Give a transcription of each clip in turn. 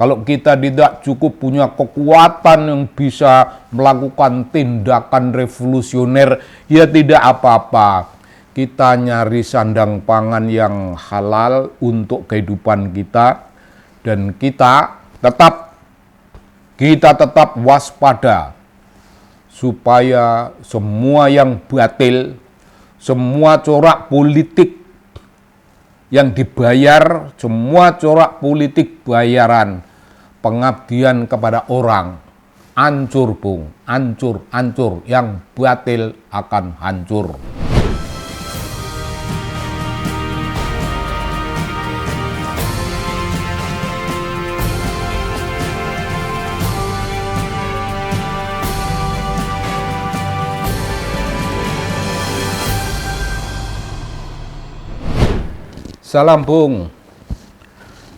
Kalau kita tidak cukup punya kekuatan yang bisa melakukan tindakan revolusioner, ya tidak apa-apa. Kita nyari sandang pangan yang halal untuk kehidupan kita, dan kita tetap waspada supaya semua yang batil, semua corak politik yang dibayar, semua corak politik bayaran, pengabdian kepada orang, hancur bung, hancur, yang batil akan hancur. Salam bung,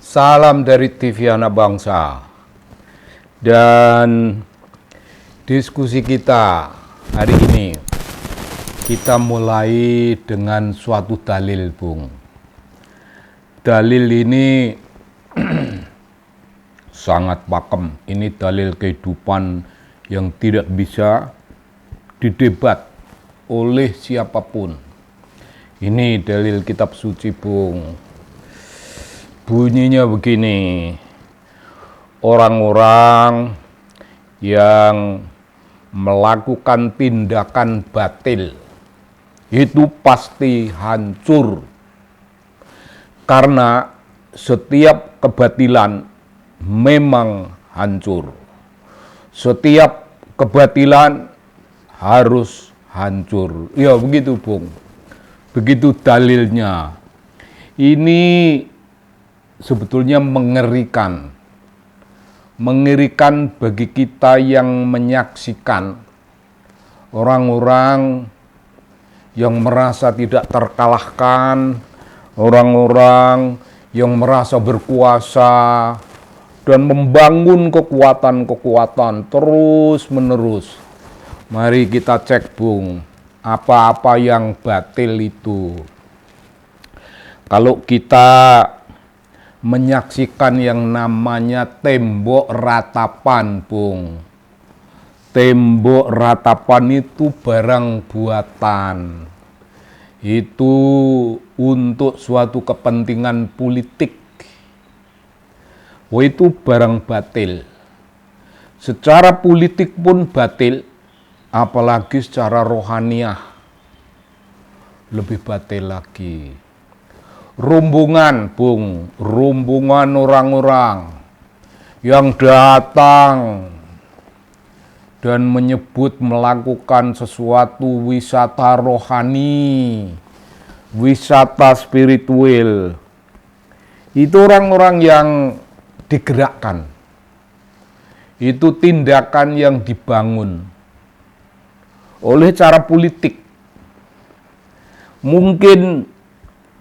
salam dari TV Anak Bangsa. Dan diskusi kita hari ini, kita mulai dengan suatu dalil bung. Dalil ini sangat pakem, ini dalil kehidupan yang tidak bisa didebat oleh siapapun. Ini dalil kitab suci bung. Bunyinya begini. Orang-orang yang melakukan tindakan batil itu pasti hancur. Karena setiap kebatilan memang hancur. Setiap kebatilan harus hancur. Ya begitu bung. Begitu dalilnya. Ini sebetulnya mengerikan. Mengerikan bagi kita yang menyaksikan orang-orang yang merasa tidak terkalahkan, orang-orang yang merasa berkuasa dan membangun kekuatan-kekuatan terus-menerus. Mari kita cek bung. Apa-apa yang batil itu. Kalau kita menyaksikan yang namanya tembok ratapan, bung. Tembok ratapan itu barang buatan. Itu untuk suatu kepentingan politik. Itu barang batil. Secara politik pun batil. Apalagi secara rohaniah lebih batil lagi. Rombongan bung, rombongan orang-orang yang datang dan menyebut melakukan sesuatu wisata rohani, wisata spiritual. Itu orang-orang yang digerakkan. Itu tindakan yang dibangun oleh cara politik. Mungkin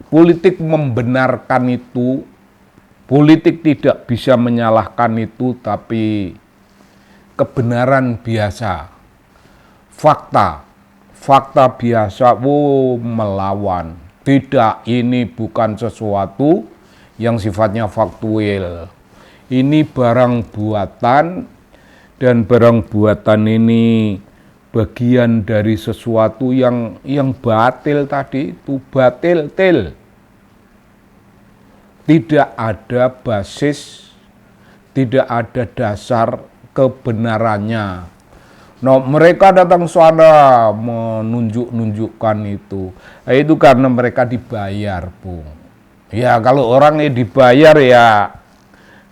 politik membenarkan itu, politik tidak bisa menyalahkan itu, tapi kebenaran biasa, fakta biasa, melawan. Tidak, ini bukan sesuatu yang sifatnya faktual. Ini barang buatan, dan barang buatan ini bagian dari sesuatu yang batil tadi itu, batil. Tidak ada basis, tidak ada dasar kebenarannya. Nah, mereka datang sana menunjukkan itu. Nah, itu karena mereka dibayar, bung. Ya kalau orangnya dibayar ya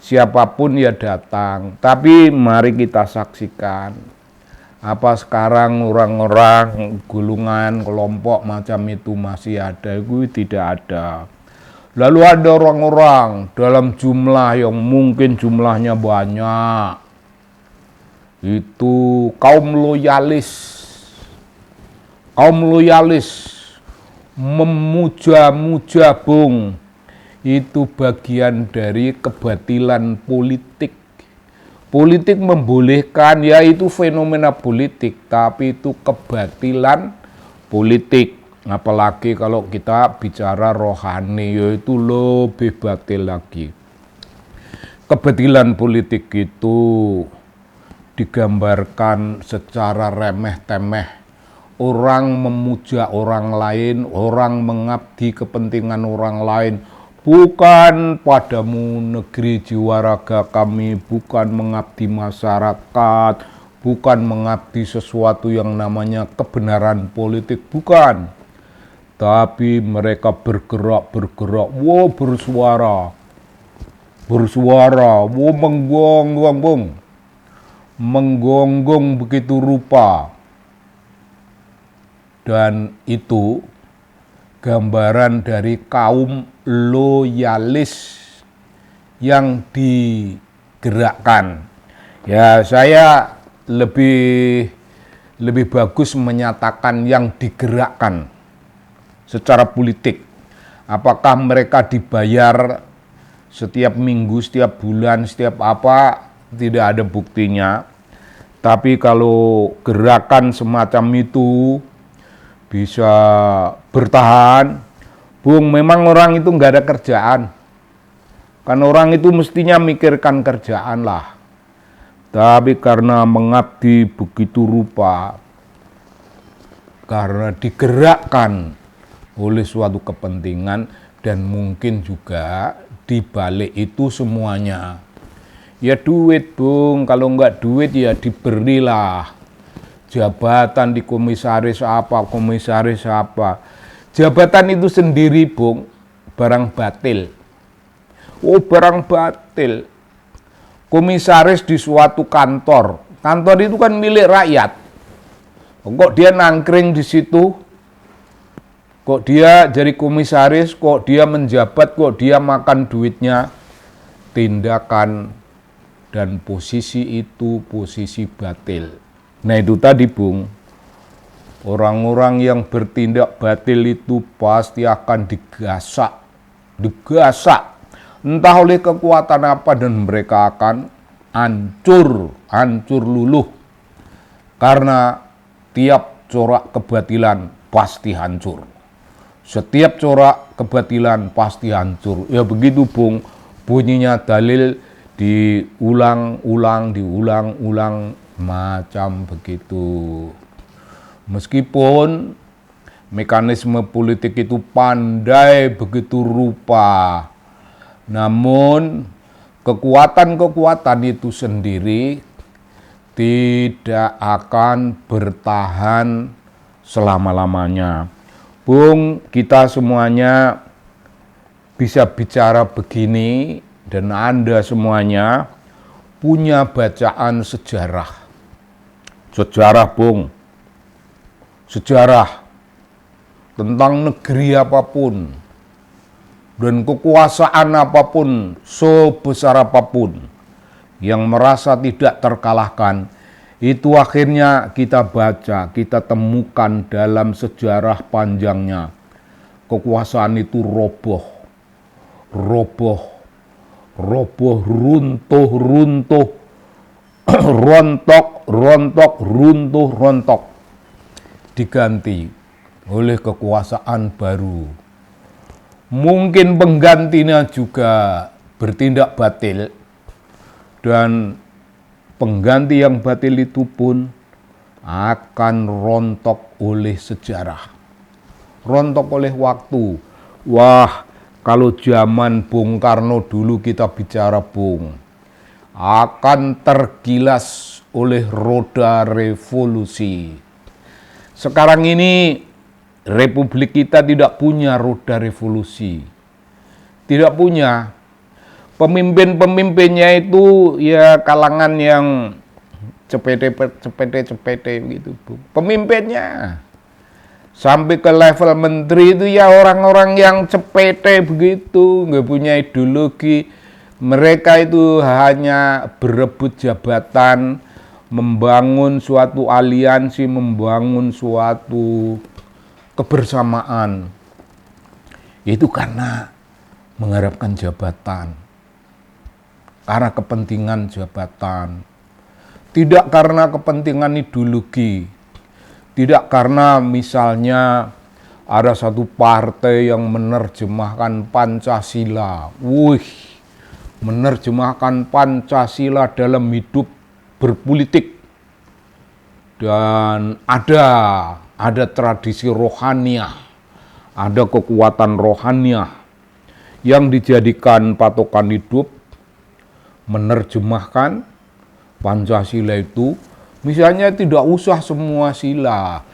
siapapun ya datang. Tapi mari kita saksikan. Apa sekarang orang-orang gulungan kelompok macam itu masih ada? Itu tidak ada. Lalu ada orang-orang dalam jumlah yang mungkin jumlahnya banyak. Itu kaum loyalis. Kaum loyalis memuja-muja bung. Itu bagian dari kebatilan politik. Politik membolehkan, ya itu fenomena politik, tapi itu kebatilan politik. Apalagi kalau kita bicara rohani, yaitu lebih batil lagi. Kebetulan politik itu digambarkan secara remeh-temeh. Orang memuja orang lain, orang mengabdi kepentingan orang lain. Bukan padamu negeri jiwa raga kami, bukan mengabdi masyarakat, bukan mengabdi sesuatu yang namanya kebenaran politik, bukan. Tapi mereka bergerak, bersuara, menggonggong begitu rupa. Dan itu gambaran dari kaum loyalis yang digerakkan. Ya, saya lebih bagus menyatakan yang digerakkan secara politik. Apakah mereka dibayar setiap minggu, setiap bulan, setiap apa, tidak ada buktinya. Tapi kalau gerakan semacam itu bisa bertahan, Bung, memang orang itu nggak ada kerjaan. Kan orang itu mestinya mikirkan kerjaan lah. Tapi karena mengabdi begitu rupa, karena digerakkan oleh suatu kepentingan, dan mungkin juga di balik itu semuanya ya duit, Bung. Kalau enggak duit ya diberilah jabatan di komisaris apa. Jabatan itu sendiri, Bung, barang batil. Oh, barang batil. Komisaris di suatu kantor itu kan milik rakyat. Kok dia nangkring di situ? Kok dia jadi komisaris, kok dia menjabat, kok dia makan duitnya? Tindakan dan posisi itu posisi batil. Nah itu tadi, Bung, orang-orang yang bertindak batil itu pasti akan digasak, entah oleh kekuatan apa, dan mereka akan hancur luluh. Karena tiap corak kebatilan pasti hancur. Setiap corak kebatilan pasti hancur. Ya begitu, Bung, bunyinya dalil diulang-ulang macam begitu. Meskipun mekanisme politik itu pandai begitu rupa, namun kekuatan-kekuatan itu sendiri tidak akan bertahan selama-lamanya. Bung, kita semuanya bisa bicara begini, dan Anda semuanya punya bacaan sejarah. Sejarah, Bung. Sejarah tentang negeri apapun dan kekuasaan apapun, sebesar apapun, yang merasa tidak terkalahkan, itu akhirnya kita baca, kita temukan dalam sejarah panjangnya. Kekuasaan itu roboh, runtuh, rontok, diganti oleh kekuasaan baru. Mungkin penggantinya juga bertindak batil, dan pengganti yang batil itu pun akan rontok oleh sejarah, rontok oleh waktu. Wah, kalau zaman Bung Karno dulu kita bicara, Bung, akan tergilas oleh roda revolusi. Sekarang ini Republik kita tidak punya roda revolusi, tidak punya. Pemimpin-pemimpinnya itu ya kalangan yang cepete gitu, Bu. Pemimpinnya sampai ke level menteri itu ya orang-orang yang cepete begitu, nggak punya ideologi. Mereka itu hanya berebut jabatan, membangun suatu aliansi, membangun suatu kebersamaan. Itu karena mengharapkan jabatan, karena kepentingan jabatan, tidak karena kepentingan ideologi, tidak karena misalnya ada satu partai yang menerjemahkan Pancasila. menerjemahkan Pancasila dalam hidup berpolitik. Dan ada tradisi rohaniah, ada kekuatan rohaniah yang dijadikan patokan hidup, menerjemahkan Pancasila itu. Misalnya tidak usah semua sila,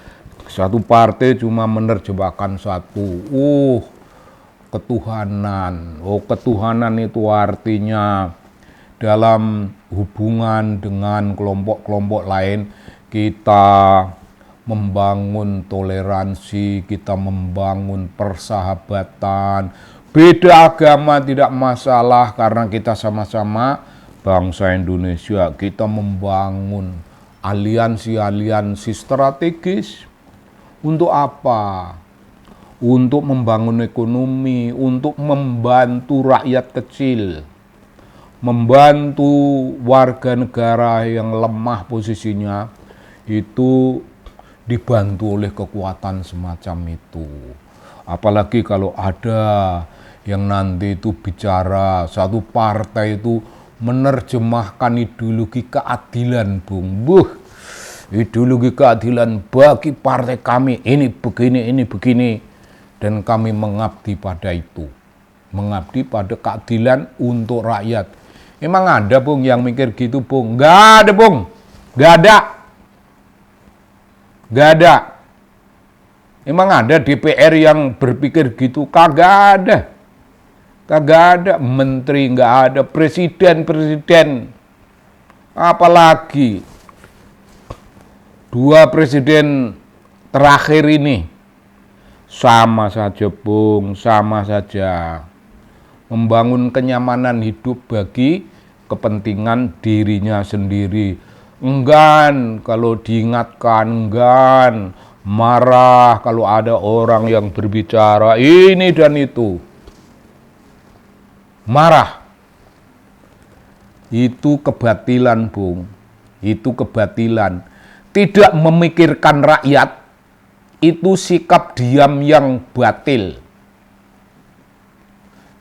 satu partai cuma menerjemahkan satu. Ketuhanan. Ketuhanan itu artinya dalam hubungan dengan kelompok-kelompok lain kita membangun toleransi, kita membangun persahabatan. Beda agama tidak masalah karena kita sama-sama bangsa Indonesia. Kita membangun aliansi-aliansi strategis. Untuk apa? Untuk membangun ekonomi, untuk membantu rakyat kecil, membantu warga negara yang lemah posisinya, itu dibantu oleh kekuatan semacam itu. Apalagi kalau ada yang nanti itu bicara satu partai itu menerjemahkan ideologi keadilan, ideologi keadilan bagi partai kami, ini begini. Dan kami mengabdi pada itu, mengabdi pada keadilan untuk rakyat. Emang ada yang mikir gitu Nggak ada nggak ada. Emang ada DPR yang berpikir gitu? Kagak ada. Menteri nggak ada, presiden. Apalagi 2 presiden terakhir ini sama saja sama saja membangun kenyamanan hidup bagi kepentingan dirinya sendiri. Enggan kalau diingatkan, enggan marah kalau ada orang yang berbicara ini dan itu. Marah. Itu kebatilan, Itu kebatilan. Tidak memikirkan rakyat, itu sikap diam yang batil.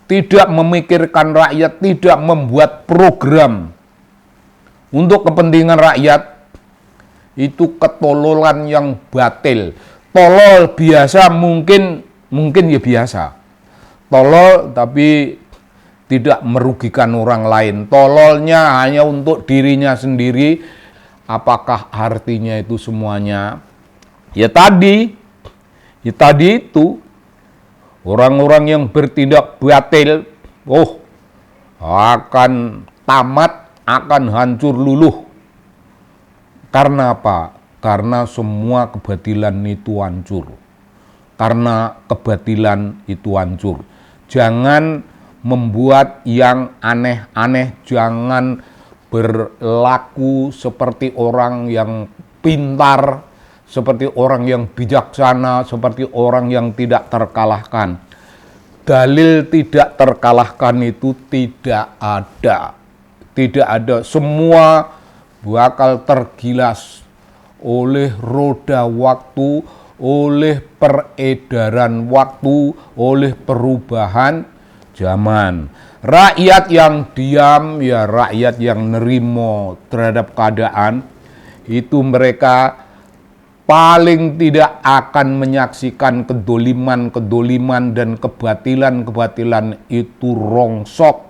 Tidak memikirkan rakyat, tidak membuat program untuk kepentingan rakyat, itu ketololan yang batil. Tolol biasa mungkin ya biasa. Tolol tapi tidak merugikan orang lain. Tololnya hanya untuk dirinya sendiri. Apakah artinya itu semuanya? Ya tadi itu orang-orang yang bertindak batil, akan tamat, akan hancur luluh. Karena apa? Karena semua kebatilan itu hancur. Jangan membuat yang aneh-aneh, jangan berlaku seperti orang yang pintar, seperti orang yang bijaksana, seperti orang yang tidak terkalahkan. Dalil tidak terkalahkan itu tidak ada. Semua bakal tergilas oleh roda waktu, oleh peredaran waktu, oleh perubahan zaman. Rakyat yang diam, ya rakyat yang nerimo terhadap keadaan, itu mereka paling tidak akan menyaksikan kedoliman dan kebatilan itu rongsok,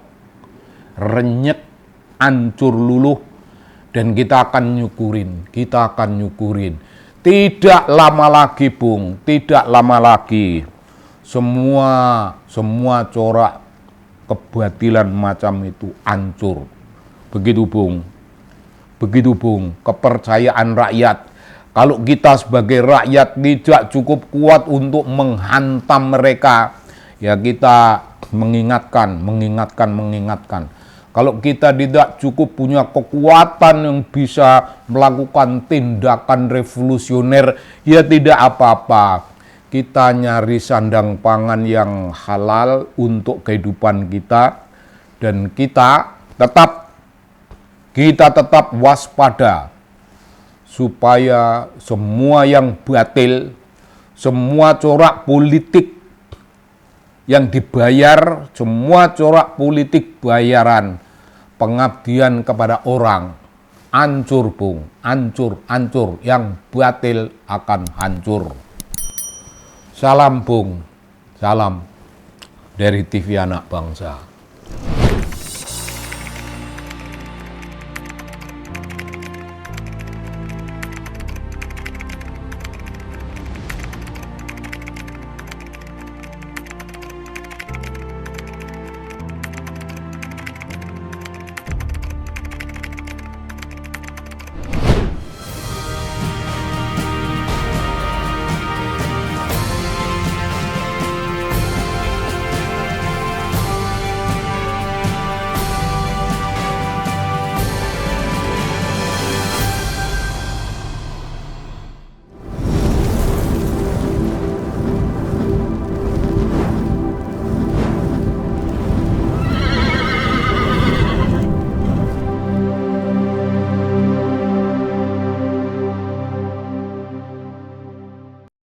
renyek, hancur luluh, dan kita akan nyukurin. Tidak lama lagi, semua corak kebatilan macam itu hancur. Begitu Bung, kepercayaan rakyat. Kalau kita sebagai rakyat tidak cukup kuat untuk menghantam mereka, ya kita mengingatkan. Kalau kita tidak cukup punya kekuatan yang bisa melakukan tindakan revolusioner, ya tidak apa-apa. Kita nyari sandang pangan yang halal untuk kehidupan kita, dan kita tetap waspada supaya semua yang batil, semua corak politik yang dibayar semua corak politik bayaran, pengabdian kepada orang, hancur Bung, hancur, yang batil akan hancur. Salam Bung, salam dari TV Anak Bangsa.